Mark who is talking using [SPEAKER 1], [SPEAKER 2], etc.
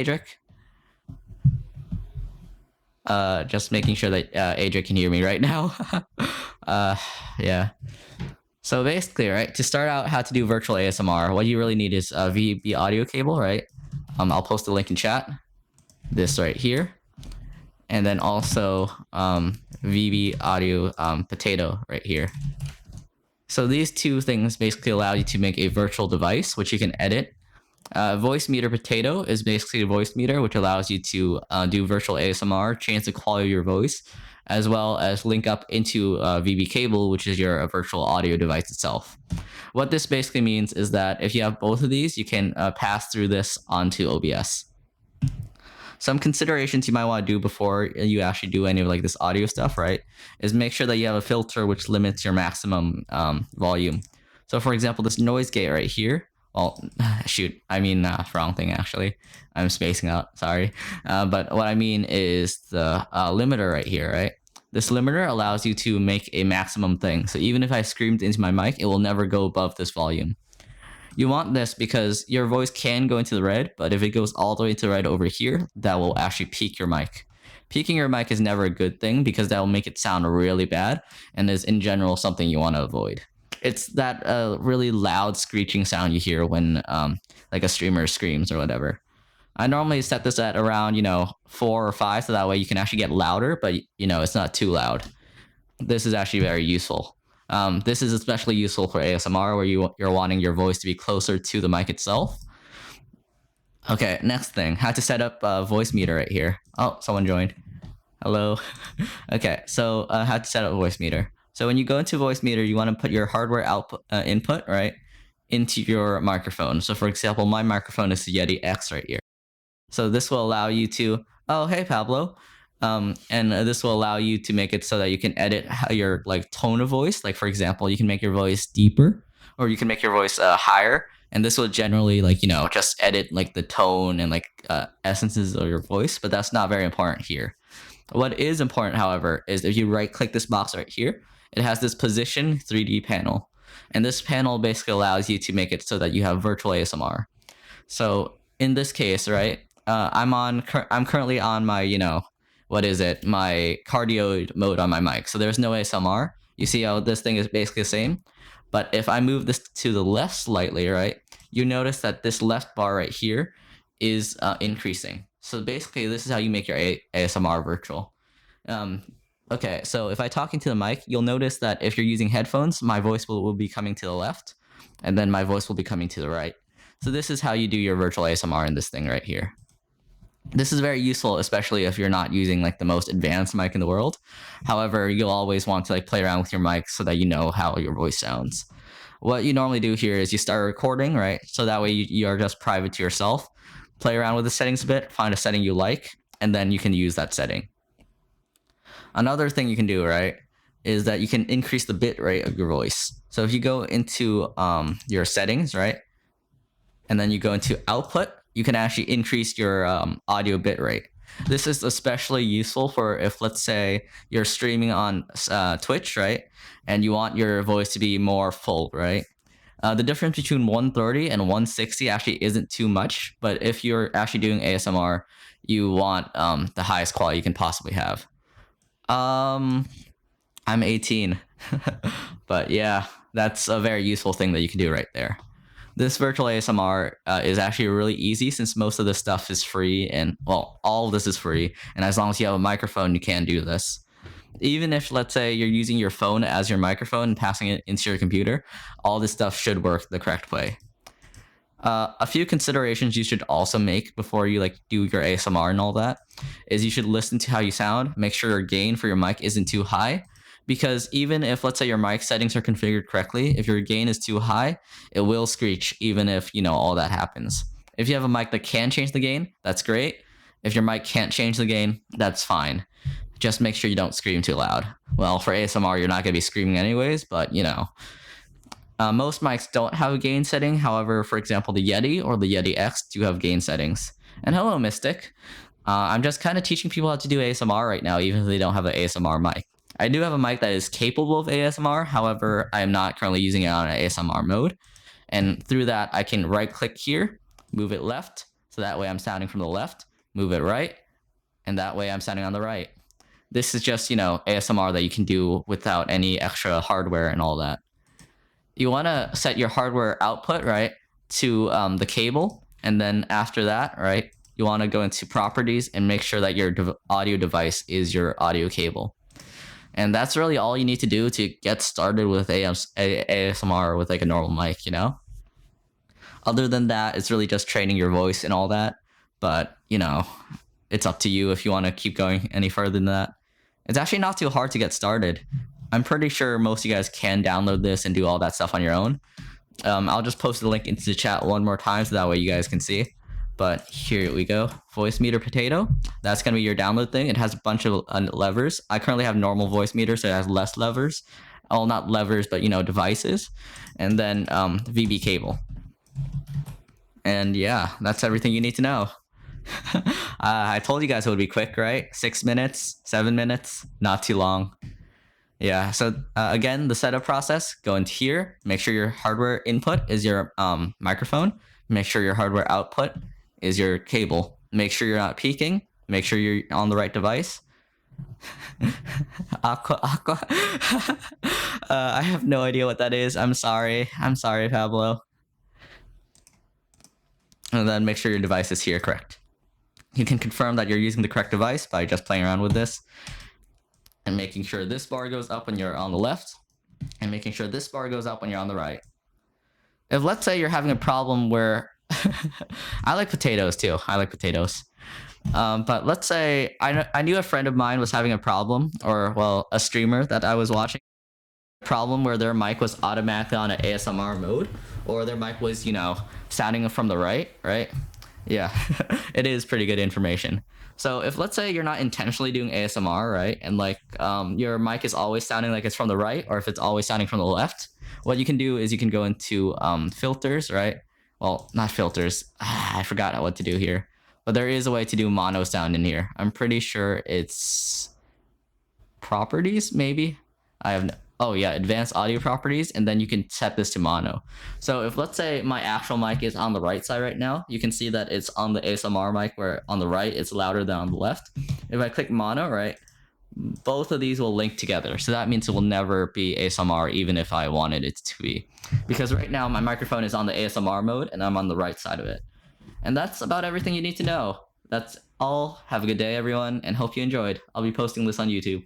[SPEAKER 1] Adric. Just making sure that Adric can hear me right now. Yeah. So basically, right, to start out how to do virtual ASMR, what you really need is a VB audio cable, right? I'll post the link in chat. This right here. And then also VB audio potato right here. So these two things basically allow you to make a virtual device, which you can edit. Voicemeeter Potato is basically a Voicemeeter, which allows you to do virtual ASMR, change the quality of your voice, as well as link up into VB Cable, which is your virtual audio device itself. What this basically means is that if you have both of these, you can pass through this onto OBS. Some considerations you might want to do before you actually do any of like this audio stuff, right, is make sure that you have a filter which limits your maximum volume. So for example, this noise gate right here, well, shoot, I mean, wrong thing actually. I'm spacing out, sorry. But what I mean is the limiter right here, right? This limiter allows you to make a maximum thing. So even if I screamed into my mic, it will never go above this volume. You want this because your voice can go into the red, but if it goes all the way to the red over here, that will actually peak your mic. Peaking your mic is never a good thing because that will make it sound really bad and is in general something you want to avoid. It's that really loud screeching sound you hear when like a streamer screams or whatever. I normally set this at around 4 or 5, so that way you can actually get louder, but it's not too loud. This is actually very useful. This is especially useful for ASMR where you're wanting your voice to be closer to the mic itself. Okay, next thing, how to set up a Voicemeeter right here. Oh, someone joined. Hello. Okay, so how to set up a Voicemeeter. So when you go into Voicemeeter, you want to put your hardware output input, right, into your microphone. So for example, my microphone is the Yeti X right here. So this will allow you to, oh, hey, Pablo. And this will allow you to make it so that you can edit your like tone of voice. Like for example, you can make your voice deeper, or you can make your voice higher. And this will generally like just edit like the tone and like essences of your voice. But that's not very important here. What is important, however, is if you right click this box right here, it has this position 3D panel. And this panel basically allows you to make it so that you have virtual ASMR. So in this case, right, I'm currently on my my cardio mode on my mic. So there's no ASMR. You see how this thing is basically the same. But if I move this to the left slightly, right, you notice that this left bar right here is increasing. So basically, this is how you make your ASMR virtual. Okay, so if I talk into the mic, you'll notice that if you're using headphones, my voice will be coming to the left, and then my voice will be coming to the right. So this is how you do your virtual ASMR in this thing right here. This is very useful, especially if you're not using like the most advanced mic in the world. However, you'll always want to like play around with your mic so that you know how your voice sounds. What you normally do here is you start recording, right? So that way you are just private to yourself. Play around with the settings a bit, find a setting you like, and then you can use that setting. Another thing you can do, right, is that you can increase the bit rate of your voice. So if you go into your settings, right, and then you go into output, you can actually increase your audio bit rate. This is especially useful for if, let's say, you're streaming on Twitch, right, and you want your voice to be more full, right? The difference between 130 and 160 actually isn't too much, but if you're actually doing ASMR, you want the highest quality you can possibly have. I'm 18, but yeah, that's a very useful thing that you can do right there. This virtual ASMR is actually really easy since most of this stuff is free, and well, all of this is free, and as long as you have a microphone, you can do this. Even if, let's say, you're using your phone as your microphone and passing it into your computer, all this stuff should work the correct way. A few considerations you should also make before you like do your ASMR and all that is you should listen to how you sound. Make sure your gain for your mic isn't too high, because even if, let's say, your mic settings are configured correctly, if your gain is too high, it will screech even if all that happens. If you have a mic that can change the gain, that's great. If your mic can't change the gain, that's fine. Just make sure you don't scream too loud. Well, for ASMR, you're not going to be screaming anyways, but most mics don't have a gain setting. However, for example, the Yeti or the Yeti X do have gain settings. And hello, Mystic. I'm just kind of teaching people how to do ASMR right now, even if they don't have an ASMR mic. I do have a mic that is capable of ASMR. However, I am not currently using it on an ASMR mode. And through that, I can right click here, move it left, so So that way I'm sounding from the left, move it right, and that way I'm sounding on the right. This is just, ASMR that you can do without any extra hardware and all that. You want to set your hardware output, right, to the cable. And then after that, right, you want to go into properties and make sure that your audio device is your audio cable. And that's really all you need to do to get started with ASMR with like a normal mic, Other than that, it's really just training your voice and all that. But, it's up to you if you want to keep going any further than that. It's actually not too hard to get started. I'm pretty sure most of you guys can download this and do all that stuff on your own. I'll just post the link into the chat one more time so that way you guys can see. But here we go. Voicemeeter Potato. That's going to be your download thing. It has a bunch of levers. I currently have normal Voicemeeter, so it has less levers. Well, not levers, but, devices. And then VB cable. And yeah, that's everything you need to know. I told you guys it would be quick, right? 6 minutes, 7 minutes, not too long. Yeah, so again, the setup process, go into here, make sure your hardware input is your microphone, make sure your hardware output is your cable, make sure you're not peaking, make sure you're on the right device. Aqua. I have no idea what that is. I'm sorry, Pablo. And then make sure your device is here correct. You can confirm that you're using the correct device by just playing around with this and making sure this bar goes up when you're on the left and making sure this bar goes up when you're on the right. If let's say you're having a problem where I like potatoes too. I like potatoes. But let's say I knew a friend of mine was having a problem, or well, a streamer that I was watching, problem where their mic was automatically on an ASMR mode, or their mic was, sounding from the right? Yeah, it is pretty good information. So if let's say you're not intentionally doing ASMR, right, and like your mic is always sounding like it's from the right, or if it's always sounding from the left, what you can do is you can go into filters, right? Well, not filters. I forgot what to do here. But there is a way to do mono sound in here. I'm pretty sure it's properties, maybe? Oh yeah, advanced audio properties, and then you can set this to mono. So if let's say my actual mic is on the right side right now, you can see that it's on the ASMR mic where on the right it's louder than on the left. If I click mono, right, both of these will link together. So that means it will never be ASMR even if I wanted it to be. Because right now my microphone is on the ASMR mode and I'm on the right side of it. And that's about everything you need to know. That's all. Have a good day, everyone, and hope you enjoyed. I'll be posting this on YouTube.